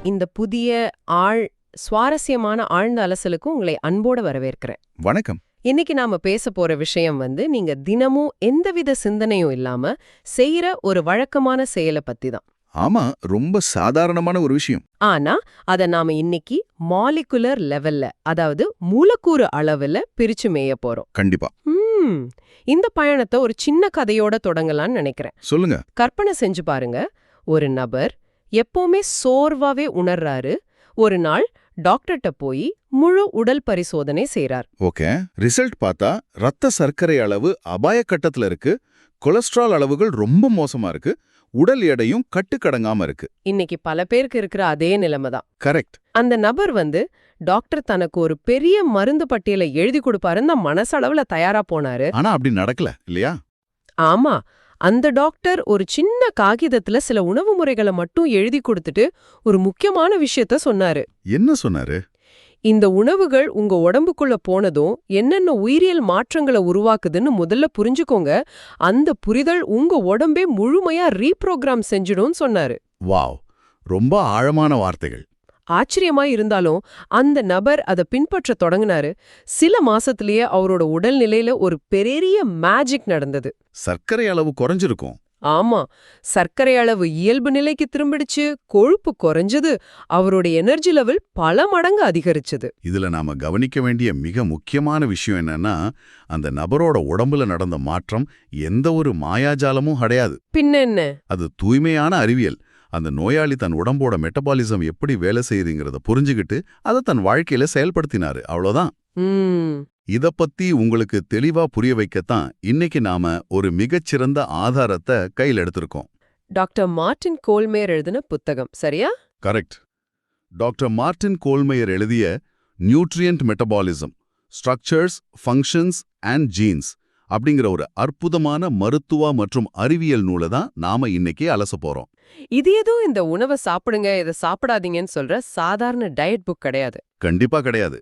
இந்த புதிய ஆழ் சுவாரஸ்யமான ஆழ்ந்த அலசலுக்கு உங்களை அன்போட வரவேற்கிறேன். வணக்கம். இன்னைக்கு நாம பேச போற விஷயம் நீங்க தினமும் எந்தவித சிந்தனையும் இல்லாம செய்யற ஒரு வழக்கமான செயலை பத்தி தான். ஆமா, ரொம்ப சாதாரணமான ஒரு விஷயம். ஆனா அத நாம இன்னைக்கு மாலிகுலர் லெவல்ல, அதாவது மூலக்கூறு அளவுல பிரிச்சு மேய போறோம். கண்டிப்பா. இந்த பயணத்தை ஒரு சின்ன கதையோட தொடங்கலாம்னு நினைக்கிறேன். சொல்லுங்க. கற்பனை செஞ்சு பாருங்க. ஒரு நபர் எப்பவுமே சோர்வாவே உணர்றாரு. ஒரு நாள் டாக்டர்கிட்ட போய் முழு உடல் பரிசோதனை செய்றார். ஓகே. ரிசல்ட் பார்த்தா ரத்த சர்க்கரை அளவு அபாய கட்டத்துல இருக்கு, கொலஸ்ட்ரால் அளவுகள் ரொம்ப மோசமா இருக்கு, உடல் எடையும் கட்டுக்கடங்காம இருக்கு. இன்னைக்கு பல பேருக்கு இருக்கிற அதே நிலைமை தான். கரெக்ட். அந்த நபர் டாக்டர் தனக்கு ஒரு பெரிய மருந்து பட்டியலை எழுதி கொடுப்பாருன்னு மனசளவுல தயாரா போனாரு. ஆனா அப்படி நடக்கல இல்லையா? ஆமா, அந்த டாக்டர் ஒரு சின்ன காகிதத்துல சில உணவு முறைகளை மட்டும் எழுதி கொடுத்துட்டு ஒரு முக்கியமான விஷயத்த சொன்னாரு. என்ன சொன்னாரு? இந்த உணவுகள் உங்க உடம்புக்குள்ள போனதும் என்னென்ன உயிரியல் மாற்றங்களை உருவாக்குதுன்னு முதல்ல புரிஞ்சுக்கோங்க. அந்த புரிதல் உங்க உடம்பே முழுமையா ரீப்ரோகிராம் செஞ்சிடும்னு சொன்னாரு. வாவ், ரொம்ப ஆழமான வார்த்தைகள். ஆச்சரியமா இருந்தாலும் அந்த நபர் அதை பின்பற்ற தொடங்கினாரு. சில மாசத்திலேயே அவரோட உடல்நிலையில ஒரு பெரிய மேஜிக் நடந்தது. சர்க்கரை அளவு குறைஞ்சிருக்கும். ஆமா, சர்க்கரை அளவு இயல்பு நிலைக்கு திரும்பிடுச்சு, கொழுப்பு குறைஞ்சது, அவரோட எனர்ஜி லெவல் பல மடங்கு அதிகரிச்சது. இதுல நாம கவனிக்க வேண்டிய மிக முக்கியமான விஷயம் என்னன்னா, அந்த நபரோட உடம்புல நடந்த மாற்றம் எந்த ஒரு மாயாஜாலமும் கிடையாது. பின்ன என்ன? அது தூய்மையான அறிவியல். அந்த நோயாளி தன் உடம்போட மெட்டபாலிசம் எப்படி வேலை செய்யுதுங்கிறத புரிஞ்சுகிட்டு அதை தன் வாழ்க்கையில செயல்படுத்தினாரு. அவ்வளவுதான். இத பத்தி உங்களுக்கு தெளிவா புரிய வைக்கத்தான் இன்னைக்கு நாம ஒரு மிகச்சிறந்த ஆதாரத்தை கையில் எடுத்திருக்கோம். டாக்டர் மார்ட்டின் கோல்மேயர் எழுதின புத்தகம், சரியா? கரெக்ட். டாக்டர் மார்ட்டின் கோல்மேயர் எழுதிய nutrient metabolism, structures, functions and jeans அப்படிங்கிற ஒரு அற்புதமான மருத்துவ மற்றும் அறிவியல் நூலை தான் நாம இன்னைக்கு அலச போறோம். இது ஏதோ இந்த உணவை சாப்பிடுங்க, இதை சாப்பிடாதீங்கன்னு சொல்ற சாதாரண டயட் புக் கிடையாது. கண்டிப்பா கிடையாது.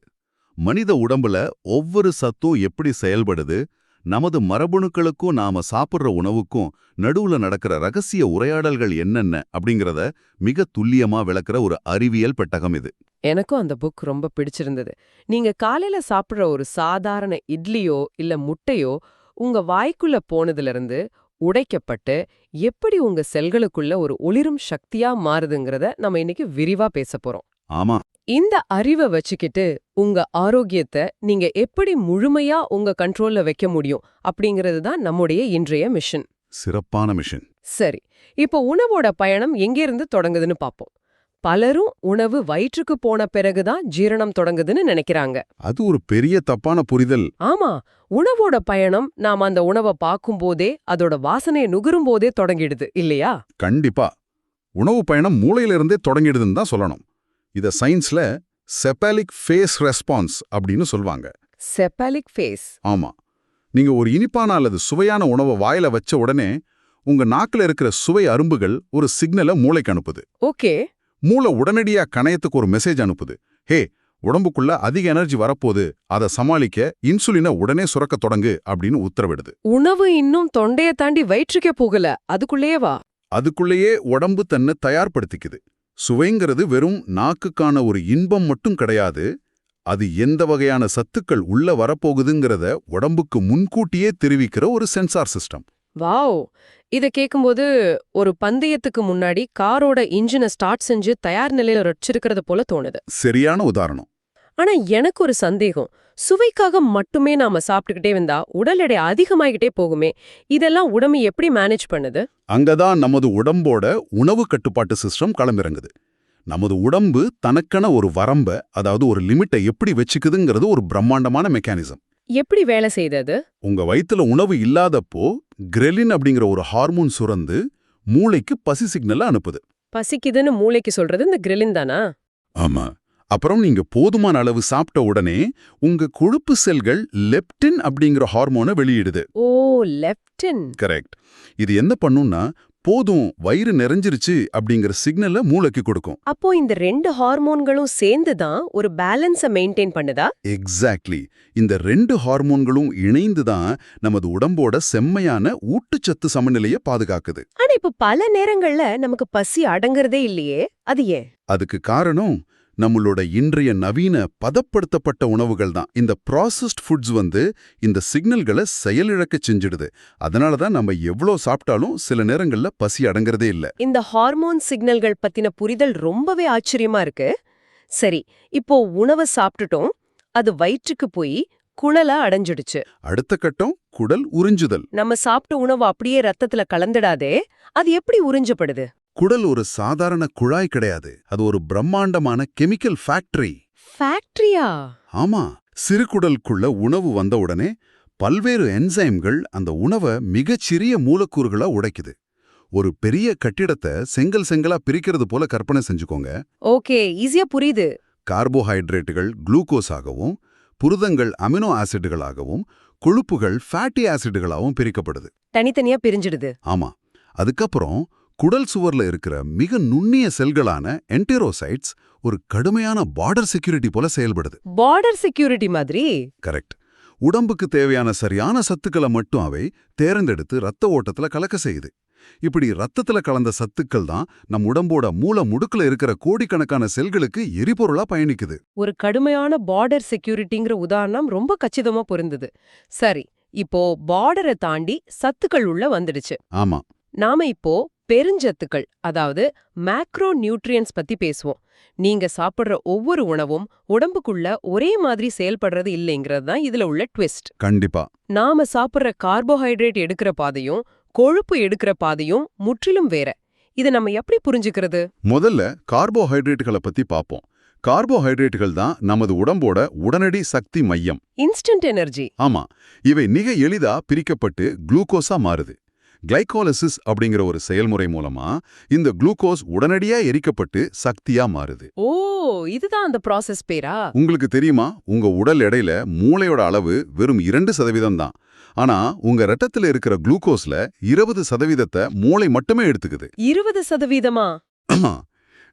மனித உடம்புல ஒவ்வொரு சத்தும் எப்படி செயல்படுது, நமது மரபணுக்களுக்கும் நாம சாப்பிடுற உணவுக்கும் நடுவுல நடக்கிற ரகசிய உரையாடல்கள் என்னென்ன அப்படிங்கறத மிக துல்லியமா விளக்குற ஒரு அறிவியல் பெட்டகம் இது. எனக்கும் அந்த புக் ரொம்ப பிடிச்சிருந்தது. நீங்க காலையில சாப்பிடுற ஒரு சாதாரண இட்லியோ இல்ல முட்டையோ உங்க வாய்க்குள்ள போனதுல இருந்து உடைக்கப்பட்டு எப்படி உங்க செல்களுக்குள்ள ஒரு ஒளிரும் சக்தியா மாறுதுங்கிறத நம்ம இன்னைக்கு விரிவா பேச போறோம். ஆமா. இந்த அறிவை வச்சுக்கிட்டு உங்க ஆரோக்கியத்தை நீங்க எப்படி முழுமையா உங்க கண்ட்ரோல்ல வைக்க முடியும் அப்படிங்கிறது தான் நம்முடைய இன்றைய மிஷன். சிறப்பான மிஷன். சரி, இப்போ உணவோட பயணம் எங்கிருந்து தொடங்குதுன்னு பாப்போம். பலரும் உணவு வயிற்றுக்கு போன பிறகுதான் ஜீரணம் தொடங்குதுன்னு நினைக்கிறாங்க. அது ஒரு பெரிய தப்பான புரிதல். ஆமா, உணவோட பயணம் நாம அந்த உணவை பார்க்கும் போதே, அதோட வாசனையை நுகரும் போதே தொடங்கிடுது இல்லையா? கண்டிப்பா. உணவு பயணம் மூளையிலிருந்தே தொடங்கிடுதுன்னு தான் சொல்லணும். இத சயின்ஸ்ல செபாலிக் ஃபேஸ் ரெஸ்பான்ஸ் அப்படின்னு சொல்வாங்க. Cephalic phase. ஆமா. நீங்க ஒரு இனிப்பான அல்லது சுவையான உணவை வாயில வச்ச உடனே உங்க நாக்குல இருக்கிற சுவை அரும்புகள் ஒரு சிக்னலை மூளைக்கு அனுப்புது. ஓகே. மூளை உடனடியா கணையத்துக்கு ஒரு மெசேஜ் அனுப்புது. ஹே, உடம்புக்குள்ள அதிக எனர்ஜி வரப்போது, அதை சமாளிக்க இன்சுலினை உடனே சுரக்க தொடங்கு அப்படின்னு உத்தரவிடுது. உணவு இன்னும் தொண்டைய தாண்டி வயிற்றுக்கே போகல, அதுக்குள்ளேயே அதுக்குள்ளேயே உடம்பு தன்னை தயார்படுத்திக்குது. சுவைங்கிறது வெறும் நாக்குக்கான ஒரு இன்பம் மட்டும் கிடையாது. அது எந்த வகையான சத்துக்கள் உள்ள வரப்போகுதுங்கிறத உடம்புக்கு முன்கூட்டியே தெரிவிக்கிற ஒரு சென்சார் சிஸ்டம். வாவ், இத கேக்கும்போது ஒரு பந்தயத்துக்கு முன்னாடி காரோட இன்ஜினை ஸ்டார்ட் செஞ்சு தயார் நிலையில வச்சிருக்கிறது போல தோணுது. சரியான உதாரணம். ஆனா எனக்கு ஒரு சந்தேகம். சுவைக்காக மட்டுமே நாம சாப்பிட்டுக்கிட்டே வந்தா உடல் எடை அதிகமாகிட்டே போகுமே, இதெல்லாம் உடம்பு எப்படி மேனேஜ் பண்ணுது? அங்கதான் நமது உடம்போட உணவு கட்டுப்பாட்டு சிஸ்டம் களமிறங்குது. நமது உடம்பு தனக்கென ஒரு வரம்ப, அதாவது ஒரு லிமிட்டை எப்படி வச்சுக்குதுங்கிறது ஒரு பிரம்மாண்டமான மெக்கானிசம். எப்படி வேலை செய்தது? உங்க வயித்துல உணவு இல்லாதப்போ கிரெலின் அப்படிங்கிற ஒரு ஹார்மோன் சுரந்து மூளைக்கு பசி சிக்னலை அனுப்புது. பசிக்குதுன்னு மூளைக்கு சொல்றது இந்த கிரிலின் தானா? ஆமா. அப்புறம் நீங்க போதுமான அளவு சாப்பிட்ட உடனே உங்க கொழுப்பு செல்கள் லெப்டின் அப்படிங்கிற ஹார்மோனை வெளியிடுது. ஓ, லெப்டின். கரெக்ட். இது என்ன பண்ணும்னா போதும் வயிறு நிறைஞ்சிருச்சு அப்படிங்கிற சிக்னலை மூளைக்கு கொடுக்கும். அப்போ இந்த ரெண்டு ஹார்மோன்களும் சேர்ந்து தான் ஒரு பேலன்ஸை மெயின்டைன் பண்ணுதா? எக்ஸாக்ட்லி. இந்த 2 ஹார்மோன்களும் இணைந்து தான் நமது உடம்போட செம்மையான ஊட்டச்சத்து சமநிலையை பாதுகாக்குது. ஆனா இப்ப பல நேரங்கள்ல நமக்கு பசி அடங்குறதே இல்லையே, அது ஏன்? அதுக்கு காரணம் நம்மளோட இன்றைய நவீன பதப்படுத்தப்பட்ட உணவுகள் தான். இந்த ப்ராசஸ்ட் ஃபுட்ஸ் இந்த சிக்னல்களை செயலிழக்கச் செஞ்சிடுது. அதனால தான் நம்ம எவ்வளோ சாப்பிட்டாலும் சில நேரங்கள்ல பசி அடங்குறதே இல்ல. இந்த ஹார்மோன் சிக்னல்கள் பத்தின புரிதல் ரொம்பவே ஆச்சரியமா இருக்கு. சரி, இப்போ உணவை சாப்பிட்டுட்டோம், அது வயிற்றுக்கு போய் குடல அடைஞ்சிடுச்சு. அடுத்த கட்டம் குடல் உறிஞ்சுதல். நம்ம சாப்பிட்ட உணவு அப்படியே ரத்தத்துல கலந்துடாதே, அது எப்படி உறிஞ்சப்படுது? குடல் ஒரு சாதாரண குழாய் கிடையாது. அது ஒரு பிரம்மாண்டமான கெமிக்கல் ஃபேக்டரி. ஃபேக்டரியா? ஆமா. சிறுகுடலுக்குள்ள உணவு வந்த உடனே பல்வேறு என்சைம்கள் அந்த உணவை மிகச்சிறிய மூலக்கூறுகளா உடைக்குது. ஒரு பெரிய கட்டிடத்தை செங்கல் செங்கலா பிரிக்கிறது போல கற்பனை செஞ்சுக்கோங்க. ஓகே, ஈஸியா புரியுது. கார்போஹைட்ரேட்டுகள் குளுக்கோஸாகவும், புரதங்கள் அமினோ ஆசிட்டுகளாகவும், கொழுப்புகள் ஃபேட்டி ஆசிட்டுகளாகவும் பிரிக்கப்படுது. தனித்தனியா பிரிஞ்சிடுது. ஆமா. அதுக்கப்புறம் குடல் சுவர்ல இருக்கிற மிக நுண்ணிய செல்களான என்டெரோசைட்ஸ் ஒரு கடுமையான பார்டர் செக்யூரிட்டி போல செயல்படுது. பார்டர் செக்யூரிட்டி மாதிரி? கரெக்ட். உடம்புக்கு தேவையான சரியான சத்துக்களை மட்டும் அவை தேர்ந்தெடுத்து ரத்த ஓட்டத்துல கலக்க செய்யுது. இப்படி ரத்தத்துல கலந்த சத்துக்கள் தான் நம் உடம்போட மூல முடுக்குல இருக்கிற கோடிக்கணக்கான செல்களுக்கு எரிபொருளா பயணிக்குது. ஒரு கடுமையான பார்டர் செக்யூரிட்டிங்கிற உதாரணம் ரொம்ப கச்சிதமா பொருந்தது. சரி, இப்போ பார்டரை தாண்டி சத்துக்கள் உள்ள வந்துடுச்சு. ஆமா. நாம இப்போ பெருஞ்சத்துக்கள், அதாவது மேக்ரோ நியூட்ரியன்ஸ் பத்தி பேசுவோம். நீங்க சாப்பிடுற ஒவ்வொரு உணவும் உடம்புக்குள்ள ஒரே மாதிரி செயல்படுறது இல்லைங்கிறது தான் இதுல உள்ள ட்விஸ்ட். கண்டிப்பா. நாம சாப்பிடுற கார்போஹைட்ரேட் எடுக்கிற பாதையும் கொழுப்பு எடுக்கிற பாதையும் முற்றிலும் வேற. இதை நம்ம எப்படி புரிஞ்சுக்கிறது? முதல்ல கார்போஹைட்ரேட்டுகளை பத்தி பாப்போம். கார்போஹைட்ரேட்டுகள் தான் நமது உடம்போட உடனடி சக்தி மையம். Instant energy. ஆமா. இவை மிக எளிதா பிரிக்கப்பட்டு குளுக்கோஸா மாறுது. கிளைகோலிசிஸ் அப்படிங்கிற ஒரு செயல்முறை மூலமா இந்த குளுக்கோஸ் உடனடியா எரிக்கப்பட்டு சக்தியா மாறுது. ஓ, இதுதான் அந்த ப்ராசஸ் பேரா? உங்களுக்கு தெரியுமா, உங்க உடல் எடையில மூளையோட அளவு வெறும் 2% தான். ஆனா உங்க ரத்தத்துல இருக்கிற குளுக்கோஸ்ல 20% மூளை மட்டுமே எடுத்துக்குது. 20%?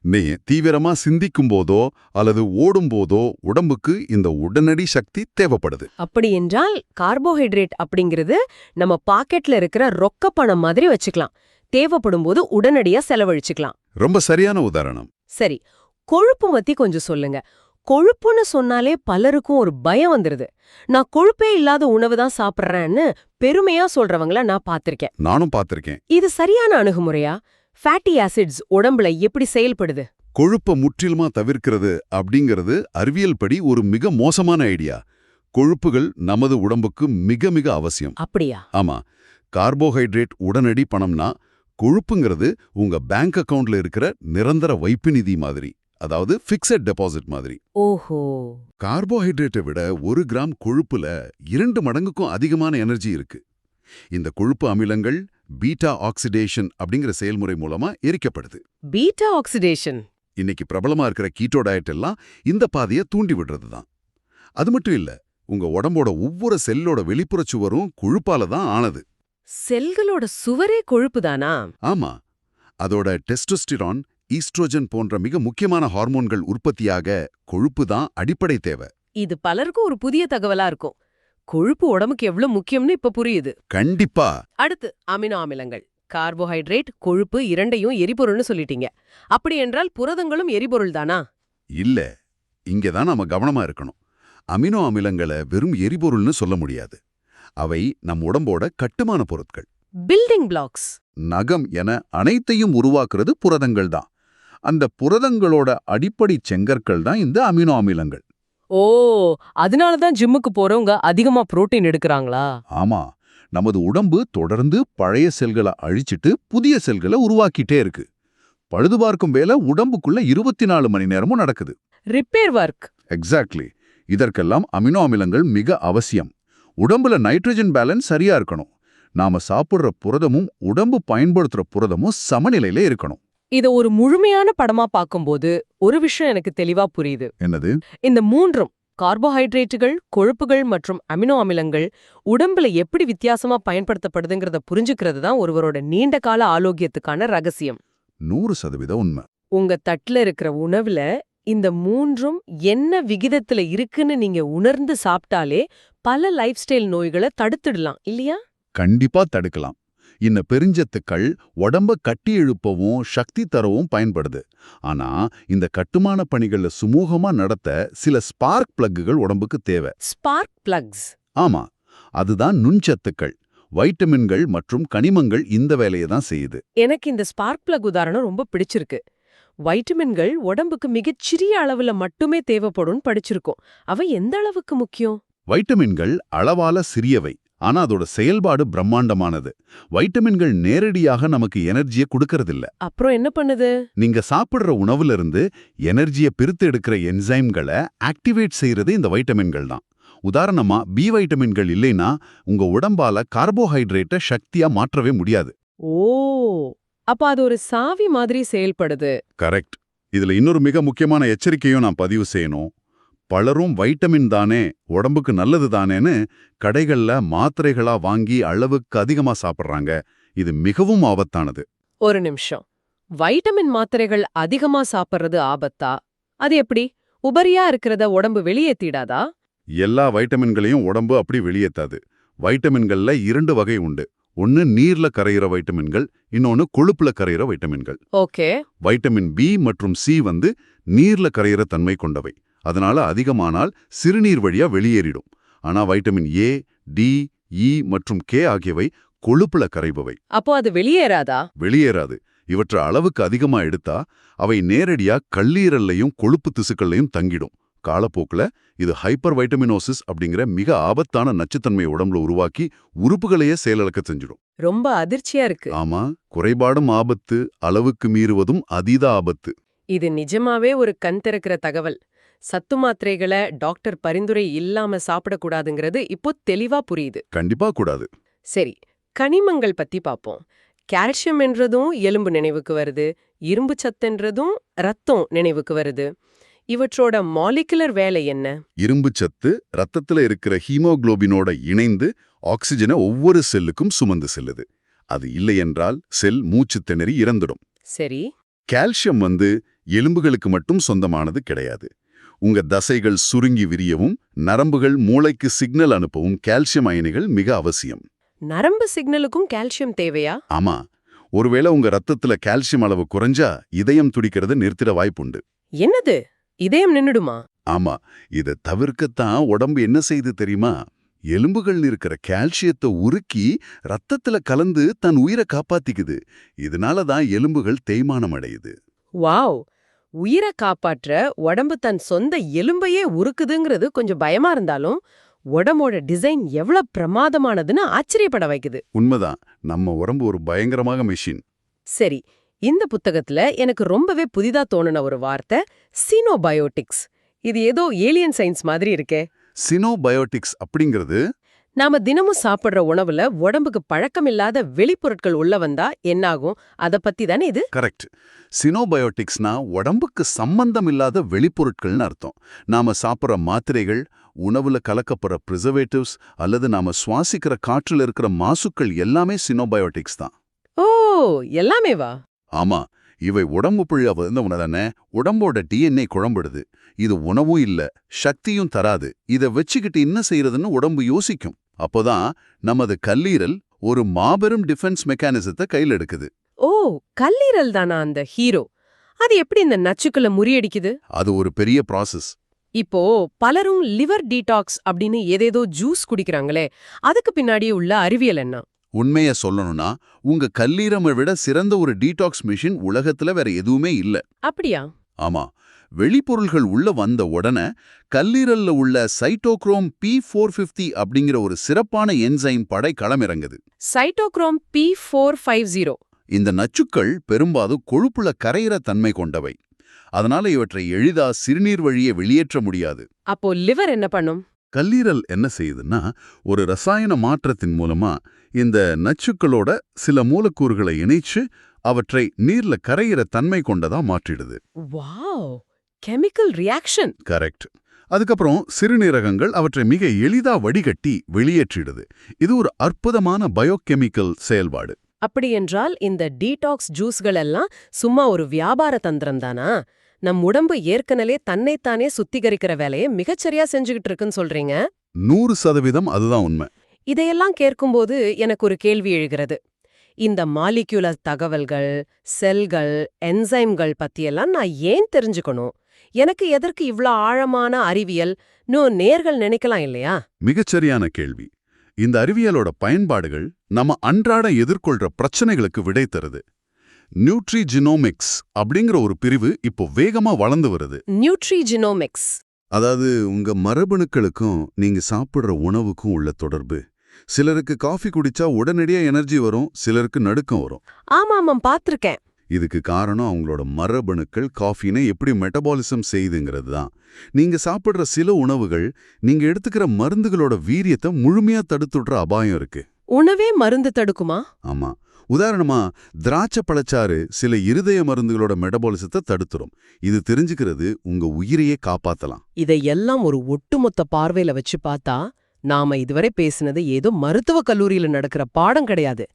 நீ தீவிரமா சிந்திக்கும் போதோ அல்லது ஓடும் போதோ உடம்புக்கு இந்த உடனடி சக்தி தேவைப்படுது. அப்படி என்றால் கார்போஹைட்ரேட் அப்படிங்கிறது நம்ம பாக்கெட்ல இருக்கிற ரொக்க பணம் மாதிரி வச்சுக்கலாம். தேவைப்படும் போது உடனடியா செலவழிச்சுக்கலாம். ரொம்ப சரியான உதாரணம். சரி, கொழுப்பு பத்தி கொஞ்சம் சொல்லுங்க. கொழுப்புன்னு சொன்னாலே பலருக்கும் ஒரு பயம் வந்துருது. நான் கொழுப்பே இல்லாத உணவு தான் சாப்பிட்றேன்னு பெருமையா சொல்றவங்கள நான் பார்த்திருக்கேன். நானும் பார்த்திருக்கேன். இது சரியான அணுகுமுறையா? ஃபேட்டி ஆசிட்ஸ் உடம்புல எப்படி செயல்படுது? கொழுப்பை முற்றிலுமா தவிர்க்கிறது அப்படிங்கிறது அறிவியல் படி ஒரு மிக மோசமான ஐடியா. கொழுப்புகள் நமது உடம்புக்கு மிக மிக அவசியம். அப்படியா? ஆமா. கார்போஹைட்ரேட் உடனடி பணம்னா, கொழுப்புங்கிறது உங்க பேங்க் அக்கவுண்ட்ல இருக்கிற நிரந்தர வைப்பு நிதி மாதிரி, அதாவது ஃபிக்ஸட் டெபாசிட் மாதிரி. ஓஹோ. கார்போஹைட்ரேட்டை விட 1 கிராம் கொழுப்புல 2 மடங்குக்கும் அதிகமான எனர்ஜி இருக்கு. இந்த கொழுப்பு அமிலங்கள் பீட்டா ஆக்சிடேஷன் அப்படிங்கிற செயல்முறை மூலமா எரிக்கப்படுது. Beta oxidation? இன்னைக்கு பிரபலமா இருக்கிற கீட்டோ டயட் எல்லாம் இந்த பாதையை தூண்டி விடுறது தான். அது மட்டும் இல்ல, உங்க உடம்போட ஒவ்வொரு செல்லோட வெளிப்புற சுவரும் கொழுப்பால தான் ஆனது. செல்களோட சுவரே கொழுப்பு தானா? ஆமா. அதோட டெஸ்டோஸ்டிரான், ஈஸ்ட்ரோஜன் போன்ற மிக முக்கியமான ஹார்மோன்கள் உற்பத்தியாக கொழுப்பு தான் அடிப்படை தேவை. இது பலருக்கும் ஒரு புதிய தகவலா இருக்கும். கொழுப்பு உடம்புக்கு எவ்வளவு முக்கியம்னு இப்ப புரியுது. கண்டிப்பா. அடுத்து அமினோ அமிலங்கள். கார்போஹைட்ரேட், கொழுப்பு இரண்டையும் எரிபொருள்னு சொல்லிட்டீங்க. அப்படி என்றால் புரதங்களும் எரிபொருள் தானா? இல்ல. இங்கதான் நாம கவனமா இருக்கணும். அமினோ அமிலங்களை வெறும் எரிபொருள்னு சொல்ல முடியாது. அவை நம் உடம்போட கட்டுமான பொருட்கள். Building blocks. நகம் என அனைத்தையும் உருவாக்குறது புரதங்கள் தான். அந்த புரதங்களோட அடிப்படை செங்கற்கள் தான் இந்த அமினோ அமிலங்கள். ஓ, அதனாலதான் ஜிம்முக்கு போறவங்க அதிகமா புரோட்டீன் எடுக்கறாங்களா? ஆமா. நமது உடம்பு தொடர்ந்து பழைய செல்களை அழிச்சிட்டு புதிய செல்களை உருவாக்கிட்டே இருக்கு. பழுது பார்க்கும் வேலை உடம்புக்குள்ள 24 மணி நேரமும் நடக்குது. Repair work. எக்ஸாக்ட்லி. இதற்கெல்லாம் அமினோ அமிலங்கள் மிக அவசியம். உடம்புல நைட்ரஜன் பேலன்ஸ் சரியா இருக்கணும். நாம சாப்பிடுற புரதமும் உடம்பு பயன்படுத்துற புரதமும் சமநிலையில இருக்கணும். இத ஒரு முழுமையான படமா பார்க்கும்போது ஒரு விஷயம் எனக்கு தெளிவா புரியுது. என்னது? இந்த மூன்றும், கார்போஹைட்ரேட்டுகள், கொழுப்புகள் மற்றும் அமினோ அமிலங்கள் உடம்புல எப்படி வித்தியாசமா பயன்படுத்தப்படுதுங்கிறத புரிஞ்சுக்கிறது தான் ஒருவரோட நீண்ட கால ஆரோக்கியத்துக்கான ரகசியம். 100% உண்மை. உங்க தட்டுல இருக்கிற உணவுல இந்த மூன்றும் என்ன விகிதத்துல இருக்குன்னு நீங்க உணர்ந்து சாப்பிட்டாலே பல லைஃப் ஸ்டைல் நோய்களை தடுத்துடலாம் இல்லையா? கண்டிப்பா தடுக்கலாம். இந்த பெருஞ்சத்துக்கள் உடம்ப கட்டி எழுப்பவும் சக்தி தரவும் பயன்படுது. ஆனா இந்த கட்டுமான பணிகள்ல சுமூகமா நடத்த சில ஸ்பார்க் பிளக்குகள் உடம்புக்கு தேவை. Spark plugs. ஆமா, அதுதான் நுண்சத்துக்கள். வைட்டமின்கள் மற்றும் கனிமங்கள் இந்த வேலையை தான் செய்யுது. எனக்கு இந்த ஸ்பார்க் பிளக் உதாரணம் ரொம்ப பிடிச்சிருக்கு. வைட்டமின்கள் உடம்புக்கு மிகச்சிறிய அளவுல மட்டுமே தேவைப்படும் படிச்சிருக்கோம். அவை எந்த அளவுக்கு முக்கியம்? வைட்டமின்கள் அளவால சிறியவை, ஆனா அதோட செயல்பாடு பிரம்மாண்டமானது. வைட்டமின்கள் நேரடியாக நமக்கு எனர்ஜியை கொடுக்கறதில்ல. அப்புறம் என்ன பண்ணுது? நீங்க சாப்பிடுற உணவுல இருந்து எனர்ஜியை பிரித்து எடுக்கிற என்சைம்களை ஆக்டிவேட் செய்யறது இந்த வைட்டமின்கள் தான். உதாரணமா பி வைட்டமின்கள் இல்லைன்னா உங்க உடம்பால கார்போஹைட்ரேட்டை சக்தியா மாற்றவே முடியாது. ஓ, அப்ப அது ஒரு சாவி மாதிரி செயல்படுது. கரெக்ட். இதுல இன்னொரு மிக முக்கியமான எச்சரிக்கையும் நான் பதிவு செய்யணும். பலரும் வைட்டமின் தானே, உடம்புக்கு நல்லது தானேன்னு கடைகள்ல மாத்திரைகளா வாங்கி அளவுக்கு அதிகமா சாப்பிடுறாங்க. இது மிகவும் ஆபத்தானது. ஒரு நிமிஷம். வைட்டமின் மாத்திரைகள் அதிகமா சாப்பிடுறது ஆபத்தா? அது எப்படி? உபரியா இருக்கிறத உடம்பு வெளியேத்திடாதா? எல்லா வைட்டமின்களையும் உடம்பு அப்படி வெளியேத்தாது. வைட்டமின்கள்ல 2 வகை உண்டு. ஒன்னு நீர்ல கரையிற வைட்டமின்கள், இன்னொன்னு கொழுப்புல கரையிற வைட்டமின்கள். ஓகே. வைட்டமின் பி மற்றும் சி நீர்ல கரையிற தன்மை கொண்டவை. அதனால அதிகமானால் சிறுநீர் வழியா வெளியேறிடும். ஆனா வைட்டமின் ஏ, டி, இ மற்றும் கே ஆகியவை கொழுப்புல கரைபவை. அப்போ அது வெளியேறாதா? வெளியேறாது. இவற்றை அளவுக்கு அதிகமா எடுத்தா அவை நேரடியா கல்லீரல்லையும் கொழுப்பு திசுக்கள்லையும் தங்கிடும். காலப்போக்குல இது ஹைப்பர் வைட்டமினோசிஸ் அப்படிங்கிற மிக ஆபத்தான நச்சுத்தன்மையை உடம்புல உருவாக்கி உறுப்புகளையே செயலிழக்க செஞ்சிடும். ரொம்ப அதிர்ச்சியா இருக்கு. ஆமா, குறைபாடும் ஆபத்து, அளவுக்கு மீறுவதும் அதீத ஆபத்து. இது நிஜமாவே ஒரு கண் திறக்கிற தகவல். சத்து மாத்திரைகளை டாக்டர் பரிந்துரை இல்லாம சாப்பிடக்கூடாதுங்கிறது இப்போ தெளிவா புரியுது. கண்டிப்பா கூடாது. சரி, கனிமங்கள் பத்தி பாப்போம். கால்சியம் என்றதும் எலும்பு நினைவுக்கு வருது, இரும்பு சத்துன்றதும் ரத்தம் நினைவுக்கு வருது. இவற்றோட மாலிகுலர் வேலை என்ன? இரும்பு சத்து ரத்தத்துல இருக்கிற ஹீமோகுளோபினோட இணைந்து ஆக்சிஜனை ஒவ்வொரு செல்லுக்கும் சுமந்து செல்லுது. அது இல்லையென்றால் செல் மூச்சு திணறி இறந்துடும். சரி. கால்சியம் எலும்புகளுக்கு மட்டும் சொந்தமானது கிடையாது. உங்க தசைகள் சுருங்கி விரியவும் நரம்புகள் மூளைக்கு சிக்னல் அனுப்பவும் கால்சியம் அயனிகள் மிக அவசியம். நரம்பு சிக்னலுக்கும் கால்சியம் தேவையா? ஆமா, ஒருவேளை உங்க ரத்தத்துல கால்சியம் அளவு குறைஞ்சா இதயம் துடிக்கிறத நிறுத்திட வாய்ப்புண்டு. என்னது, இதயம் நின்னுடுமா? ஆமா, இதை தவிர்க்கத்தான் உடம்பு என்ன செய்து தெரியுமா? எலும்புகள் இருக்கிற கால்சியத்தை உருக்கி ரத்தத்துல கலந்து தன் உயிரை காப்பாத்திக்குது. இதனால தான் எலும்புகள் தேய்மானம் அடையுது. வாவ், உயிரை காப்பாற்ற உடம்பு தன் சொந்த எலும்பையே உருக்குதுங்கிறது கொஞ்சம் பயமா இருந்தாலும் உடம்போட டிசைன் எவ்வளவு பிரமாதமானதுன்னு ஆச்சரியப்பட வைக்குது. உண்மைதான், நம்ம உடம்பு ஒரு பயங்கரமாக மெஷின். சரி, இந்த புத்தகத்துல எனக்கு ரொம்பவே புதிதா தோணுன ஒரு வார்த்தை சினோபயோட்டிக்ஸ். இது ஏதோ ஏலியன் சயின்ஸ் மாதிரி இருக்கே. சினோபயோட்டிக்ஸ் அப்படிங்கிறது நாம தினமும் சாப்பிடுற உணவுல உடம்புக்கு பழக்கமில்லாத வெளிப்பொருட்கள் உள்ள வந்தா என்னாகும், அத பத்தி தானே இது? கரெக்ட். சினோபயோட்டிக்ஸ்னா உடம்புக்கு சம்பந்தம் இல்லாத வெளிப்பொருட்கள்னு அர்த்தம். நாம சாப்பிட்ற மாத்திரைகள், உணவுல கலக்கப்படுற ப்ரிசர்வேட்டிவ்ஸ் அல்லது நாம சுவாசிக்கிற காற்றுல இருக்கிற மாசுக்கள் எல்லாமே சினோபயோட்டிக்ஸ் தான். ஓ, எல்லாமே வா? ஆமா, இவை உடம்புக்குள்ள வந்தவுடனே உடம்போட டிஎன்ஏ குழம்பிடுது. இது உணவும் இல்ல, சக்தியும் தராது. இதை வச்சுக்கிட்டு என்ன செய்யறதுன்னு உடம்பு யோசிக்கும். அப்போதான் நமது கல்லீரல் ஒரு மாபெரும் டிஃபென்ஸ் மெக்கானிசத்தை கையில் எடுக்குது. ஓ, கல்லீரல் தானா அந்த ஹீரோ? அது எப்படி இந்த நச்சுக்களை முறியடிக்குது? அது ஒரு பெரிய ப்ராசஸ். இப்போ பலரும் லிவர் டீடாக்ஸ் அப்படின்னு ஏதேதோ ஜூஸ் குடிக்கிறாங்களே, அதுக்கு பின்னாடி உள்ள அறிவியல் என்ன? உண்மைய சொல்லணும்னா உங்க கல்லீரமை விட சிறந்த ஒரு டீடாக்ஸ் மிஷின் உலகத்துல வேற எதுவுமே இல்ல. அப்படியா? ஆமா, வெளிப்பொருள்கள் உள்ள வந்த உடனே கல்லீரல்ல உள்ள சைட்டோக்ரோம் P450 அப்படிங்கிற ஒரு சிறப்பான என்சைம் படை களமிறங்குது. Cytochrome P450. இந்த நச்சுக்கள் பெரும்பாலும் கொழுப்புல கரையிற தன்மை கொண்டவை. அதனால இவற்றை எளிதா சிறுநீர் வழியே வெளியேற்ற முடியாது. அப்போ லிவர் என்ன பண்ணும்? கல்லீரல் என்ன செய்யுதுன்னா ஒரு ரசாயன மாற்றத்தின் மூலமா இந்த நச்சுக்களோட சில மூலக்கூறுகளை இணைச்சு அவற்றை நீர்ல கரையிற தன்மை கொண்டதா மாற்றிடுது. Wow, chemical reaction. கரெக்ட். அதுக்கப்புறம் சிறுநீரகங்கள் அவற்றை மிக எளிதா வடிகட்டி வெளியேற்றிடுது. இது ஒரு அற்புதமான பயோகெமிக்கல் செயல்பாடு. அப்படியென்றால் இந்த டீடாக்ஸ் ஜூஸ்கள் எல்லாம் சும்மா ஒரு வியாபார தந்திரம் தானா? நம் உடம்பு ஏற்கனவே தன்னைத்தானே சுத்திகரிக்கிற வேலையை மிகச்சரியா செஞ்சுகிட்டு இருக்குன்னு சொல்றீங்க. 100% அதுதான் உண்மை. இதையெல்லாம் கேட்கும்போது எனக்கு ஒரு கேள்வி எழுகிறது. இந்த மாலிக்யூலர் தகவல்கள், செல்கள், என்சைம்கள் பத்தியெல்லாம் நான் ஏன் தெரிஞ்சுக்கணும்? எனக்கு எதற்கு இவ்ளோ ஆழமான அறிவியல் நேர்கள் நினைக்கலாம் இல்லையா? மிகச்சரியான கேள்வி. இந்த அறிவியலோட பயன்பாடுகள் நம்ம அன்றாட எதிர்கொள்ற பிரச்சனைகளுக்கு விடை தருது. நியூட்ரிஜினோமிக்ஸ் அப்படிங்கிற ஒரு பிரிவு இப்போ வேகமா வளர்ந்து வருது. நியூட்ரிஜினோமிக்ஸ். அதாவது உங்க மரபணுக்களுக்கும் நீங்க சாப்பிடுற உணவுக்கும் உள்ள தொடர்பு. சிலருக்கு காஃபி குடிச்சா உடனடியா எனர்ஜி வரும், சிலருக்கு நடுக்கம் வரும். ஆமாம், பார்த்திருக்கேன். இதுக்கு காரணம் அவங்களோட மரபணுக்கள் காஃபினை எப்படி மெட்டபாலிசம் செய்யுதுங்கிறது தான். நீங்க சாப்பிடுற சில உணவுகள் நீங்க எடுத்துக்கிற மருந்துகளோட வீரியத்தை முழுமையா தடுத்துடுற அபாயம் இருக்கு. உணவே மருந்து தடுக்குமா? ஆமா. உதாரணமா திராட்சை பழச்சாறு சில இருதய மருந்துகளோட மெட்டபாலிசத்தை தடுத்துரும். இது தெரிஞ்சுக்கிறது உங்க உயிரையே காப்பாத்தலாம். இதையெல்லாம் ஒரு ஒட்டுமொத்த பார்வையில வச்சு பார்த்தா நாம இதுவரை பேசினது ஏதோ மருத்துவக் கல்லூரியில நடக்கிற பாடம் கிடையாது.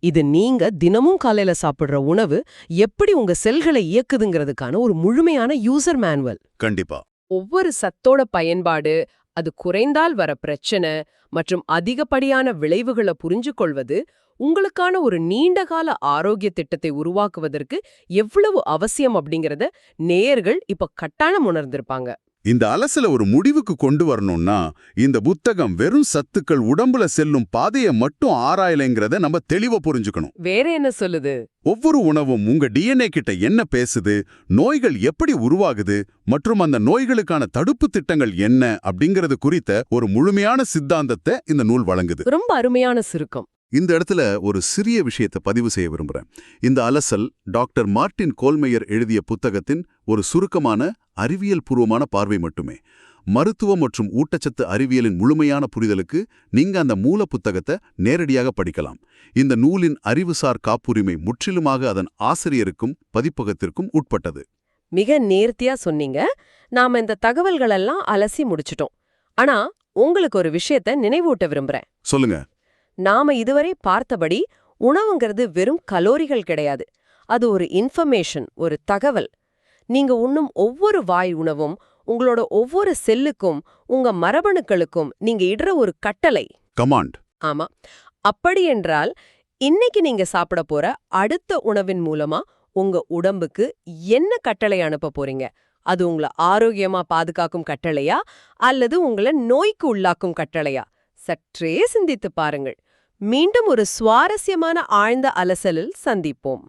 இது நீங்க தினமும் காலையில சாப்பிடுற உணவு எப்படி உங்க செல்களை இயக்குதுங்கிறதுக்கான ஒரு முழுமையான யூசர் மேனுவல். கண்டிப்பா. ஒவ்வொரு சத்தோட பயன்பாடு, அது குறைந்தால் வர பிரச்சனை மற்றும் அதிகப்படியான விளைவுகளை புரிஞ்சு கொள்வது உங்களுக்கான ஒரு நீண்டகால ஆரோக்கிய திட்டத்தை உருவாக்குவதற்கு எவ்வளவு அவசியம் அப்படிங்கறத நேயர்கள் இப்ப கட்டாயம் உணர்ந்திருப்பாங்க. இந்த அலசல ஒரு முடிவுக்கு கொண்டு வரணும்னா இந்த புத்தகம் வெறும் சத்துக்கள் உடம்புல செல்லும் பாதையை மட்டும் ஆராயலைங்கிறத நம்ம தெளிவா புரிஞ்சுக்கணும். வேற என்ன சொல்லுது? ஒவ்வொரு உணவும் உங்க டிஎன்ஏ கிட்ட என்ன பேசுது, நோய்கள் எப்படி உருவாகுது மற்றும் அந்த நோய்களுக்கான தடுப்பு திட்டங்கள் என்ன அப்படிங்கிறது குறித்த ஒரு முழுமையான சித்தாந்தத்தை இந்த நூல் வழங்குது. ரொம்ப அருமையான சுருக்கம். இந்த இடத்துல ஒரு சிறிய விஷயத்தை பதிவு செய்ய விரும்புறேன். இந்த அலசல் டாக்டர் மார்ட்டின் கோல்மேயர் எழுதிய புத்தகத்தின் ஒரு சுருக்கமான அறிவியல் பூர்வமான பார்வை மட்டுமே. மருத்துவ மற்றும் ஊட்டச்சத்து அறிவியலின் முழுமையான புரிதலுக்கு நீங்க அந்த மூல புத்தகத்தை நேரடியாக படிக்கலாம். இந்த நூலின் அறிவுசார் காப்புரிமை முற்றிலுமாக அதன் ஆசிரியருக்கும் பதிப்பகத்திற்கும் உட்பட்டது. மிக நேர்த்தியா சொன்னீங்க. நாம இந்த தகவல்களெல்லாம் அலசி முடிச்சிட்டோம். ஆனா உங்களுக்கு ஒரு விஷயத்தை நினைவூட்ட விரும்புறேன். சொல்லுங்க. நாம இதுவரை பார்த்தபடி உணவுங்கிறது வெறும் கலோரிகள் கிடையாது. அது ஒரு இன்ஃபர்மேஷன், ஒரு தகவல். நீங்க உண்ணும் ஒவ்வொரு வாய் உணவும் உங்களோட ஒவ்வொரு செல்லுக்கும் உங்க மரபணுக்களுக்கும் நீங்க இடுற ஒரு கட்டளை, கமாண்ட். ஆமா. அப்படி என்றால் இன்னைக்கு நீங்க சாப்பிட போற அடுத்த உணவின் மூலமா உங்க உடம்புக்கு என்ன கட்டளை அனுப்ப போறீங்க? அது உங்களை ஆரோக்கியமா பாதுகாக்கும் கட்டளையா அல்லது உங்களை நோய்க்கு உள்ளாக்கும் கட்டளையா? சற்றே சிந்தித்து பாருங்கள். மீண்டும் ஒரு சுவாரஸ்யமான ஆழ்ந்த அலசலில் சந்திப்போம்.